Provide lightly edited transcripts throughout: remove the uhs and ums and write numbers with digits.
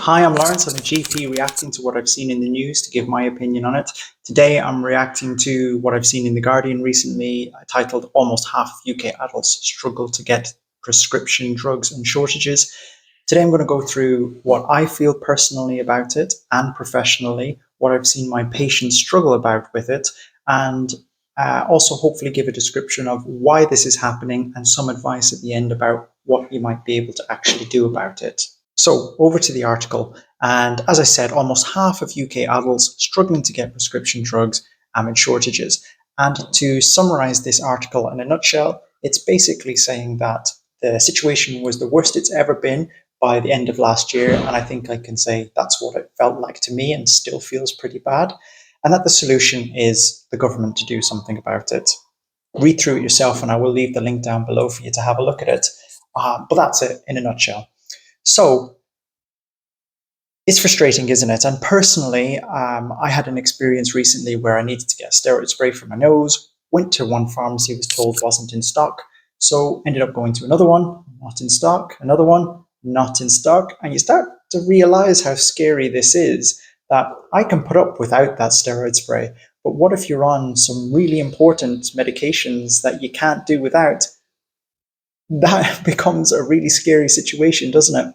Hi, I'm Lawrence. I'm a GP reacting to what I've seen in the news to give my opinion on it. Today, I'm reacting to what I've seen in The Guardian recently, titled Almost Half of UK Adults Struggle to Get Prescription Drugs and Shortages. Today, I'm going to go through what I feel personally about it and professionally, what I've seen my patients struggle about with it, and also hopefully give a description of why this is happening and some advice at the end about what you might be able to actually do about it. So over to the article, and as I said, almost half of UK adults struggling to get prescription drugs and in shortages. And to summarize this article in a nutshell, it's basically saying that the situation was the worst it's ever been by the end of last year, and I think I can say that's what it felt like to me and still feels pretty bad, and that the solution is the government to do something about it. Read through it yourself, and I will leave the link down below for you to have a look at it. But that's it in a nutshell. So it's frustrating, isn't it? And personally, I had an experience recently where I needed to get a steroid spray for my nose, went to one pharmacy, was told wasn't in stock. So ended up going to another one, not in stock, another one, not in stock. And you start to realize how scary this is, that I can put up without that steroid spray. But what if you're on some really important medications that you can't do without? That becomes a really scary situation, doesn't it?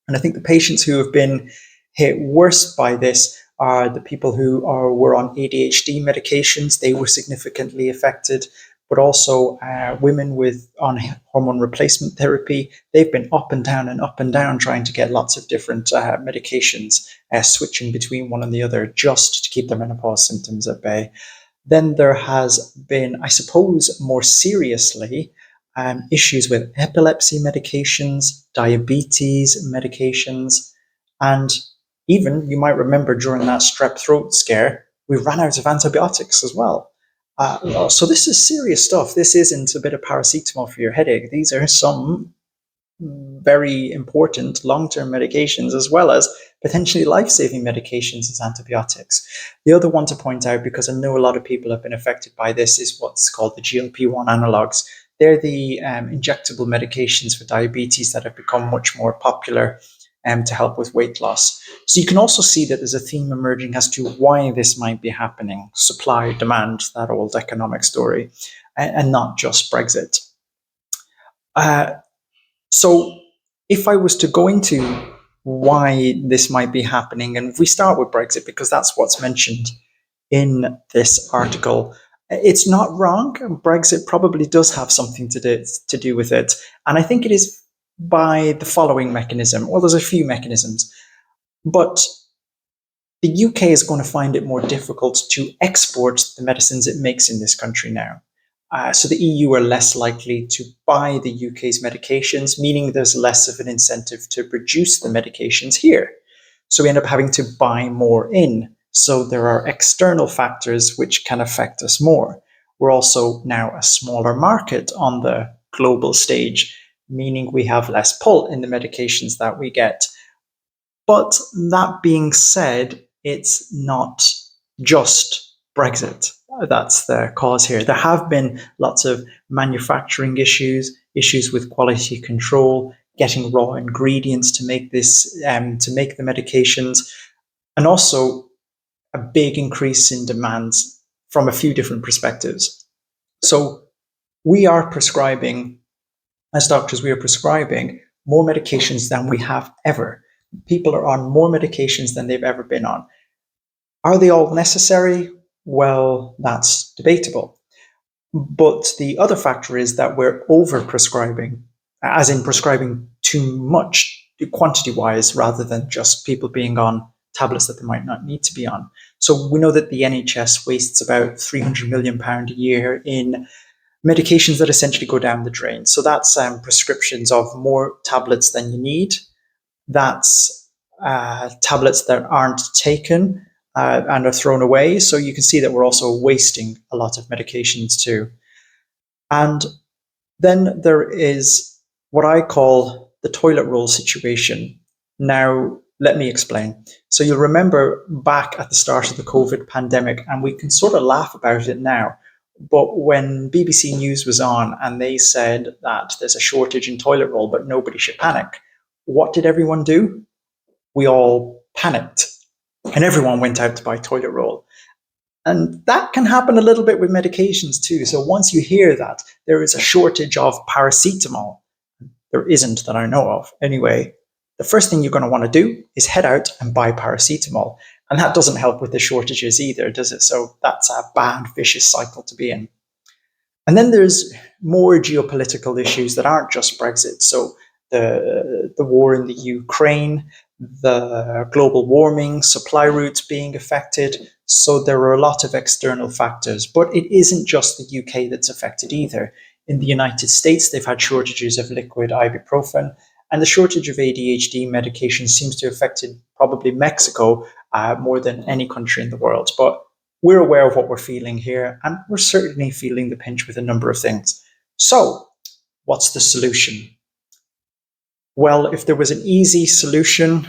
And I think the patients who have been hit worst by this are the people who were on ADHD medications. They were significantly affected, but also women on hormone replacement therapy. They've been up and down trying to get lots of different medications, switching between one and the other just to keep their menopause symptoms at bay. Then there has been, I suppose, more seriously, issues with epilepsy medications, diabetes medications, and even, you might remember during that strep throat scare, we ran out of antibiotics as well. So this is serious stuff. This isn't a bit of paracetamol for your headache. These are some very important long-term medications, as well as potentially life-saving medications as antibiotics. The other one to point out, because I know a lot of people have been affected by this, is what's called the GLP-1 analogs. They're the injectable medications for diabetes that have become much more popular to help with weight loss. So you can also see that there's a theme emerging as to why this might be happening. Supply, demand, that old economic story, and not just Brexit. So if I was to go into why this might be happening, and if we start with Brexit, because that's what's mentioned in this article, it's not wrong. Brexit probably does have something to do with it. And I think it is by the following mechanism. Well, there's a few mechanisms. But the UK is going to find it more difficult to export the medicines it makes in this country now. So the EU are less likely to buy the UK's medications, meaning there's less of an incentive to produce the medications here. So we end up having to buy more in. So there are external factors which can affect us more. We're also now a smaller market on the global stage, meaning we have less pull in the medications that we get. But that being said, it's not just Brexit that's the cause here. There have been lots of manufacturing issues with quality control, getting raw ingredients to make to make the medications, and also a big increase in demands from a few different perspectives. So we are prescribing, as doctors, we are prescribing more medications than we have ever. People are on more medications than they've ever been on. Are they all necessary? Well, that's debatable. But the other factor is that we're over-prescribing, as in prescribing too much quantity-wise, rather than just people being on tablets that they might not need to be on. So we know that the NHS wastes about £300 million a year in medications that essentially go down the drain. So that's prescriptions of more tablets than you need. That's tablets that aren't taken and are thrown away. So you can see that we're also wasting a lot of medications too. And then there is what I call the toilet roll situation. Now, let me explain. So you'll remember back at the start of the COVID pandemic, and we can sort of laugh about it now, but when BBC News was on and they said that there's a shortage in toilet roll, but nobody should panic, what did everyone do? we all panicked and everyone went out to buy toilet roll. And that can happen a little bit with medications too. So once you hear that there is a shortage of paracetamol, there isn't that I know of anyway, the first thing you're going to want to do is head out and buy paracetamol. And that doesn't help with the shortages either, does it? So that's a bad, vicious cycle to be in. And then there's more geopolitical issues that aren't just Brexit. So the war in the Ukraine, the global warming, supply routes being affected. So there are a lot of external factors, but it isn't just the UK that's affected either. In the United States, they've had shortages of liquid ibuprofen, and the shortage of ADHD medication seems to have affected probably Mexico more than any country in the world. But we're aware of what we're feeling here, and we're certainly feeling the pinch with a number of things. So, what's the solution? Well, if there was an easy solution,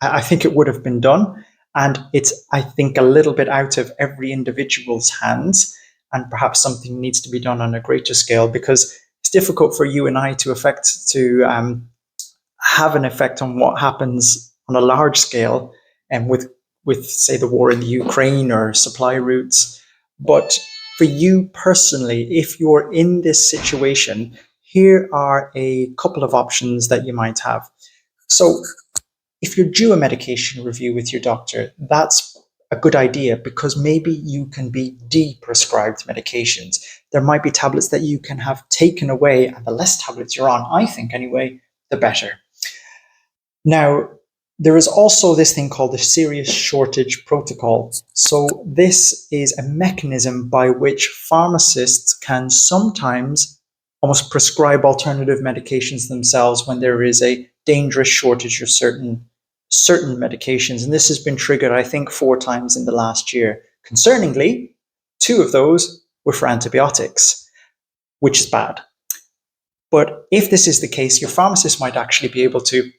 I think it would have been done. And it's, I think, a little bit out of every individual's hands. And perhaps something needs to be done on a greater scale, because it's difficult for you and I to have an effect on what happens on a large scale, and with say the war in the Ukraine or supply routes. But for you personally, if you're in this situation, here are a couple of options that you might have. So if you're due a medication review with your doctor, that's a good idea, because maybe you can be de-prescribed medications. There might be tablets that you can have taken away, and the less tablets you're on, I think anyway, the better. Now, there is also this thing called the serious shortage protocol. So this is a mechanism by which pharmacists can sometimes almost prescribe alternative medications themselves when there is a dangerous shortage of certain medications. And this has been triggered, I think, 4 times in the last year. Concerningly, 2 of those were for antibiotics, which is bad. But if this is the case, your pharmacist might actually be able to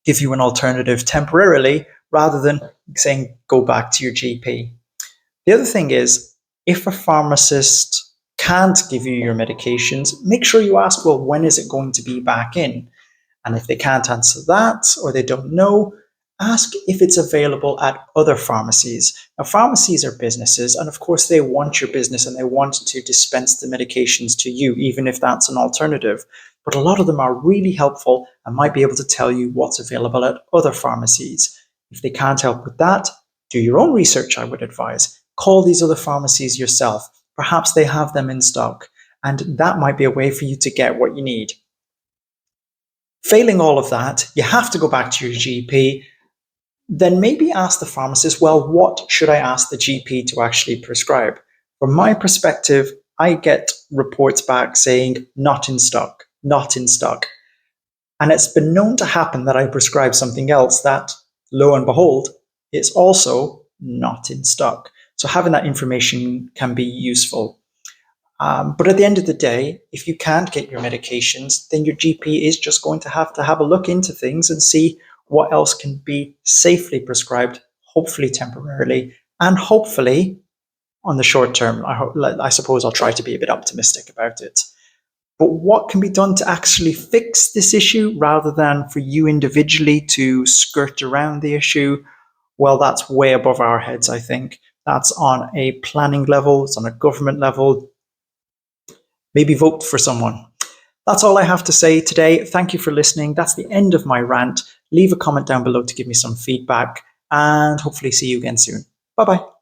give you an alternative temporarily, rather than saying go back to your GP. The other thing is, if a pharmacist can't give you your medications, make sure you ask, well, when is it going to be back in? And if they can't answer that, or they don't know, ask if it's available at other pharmacies. Now, pharmacies are businesses, and of course they want your business and they want to dispense the medications to you, even if that's an alternative. But a lot of them are really helpful and might be able to tell you what's available at other pharmacies. If they can't help with that, do your own research, I would advise. Call these other pharmacies yourself. Perhaps they have them in stock, and that might be a way for you to get what you need. Failing all of that, you have to go back to your GP. Then maybe ask the pharmacist, well, what should I ask the GP to actually prescribe? From my perspective, I get reports back saying not in stock, not in stock. And it's been known to happen that I prescribe something else that, lo and behold, it's also not in stock. So having that information can be useful. But at the end of the day, if you can't get your medications, then your GP is just going to have a look into things and see what else can be safely prescribed, hopefully temporarily, and hopefully on the short term. I suppose I'll try to be a bit optimistic about it. But what can be done to actually fix this issue, rather than for you individually to skirt around the issue? Well, that's way above our heads, I think. That's on a planning level, it's on a government level. Maybe vote for someone. That's all I have to say today. Thank you for listening. That's the end of my rant. Leave a comment down below to give me some feedback, and hopefully see you again soon. Bye-bye.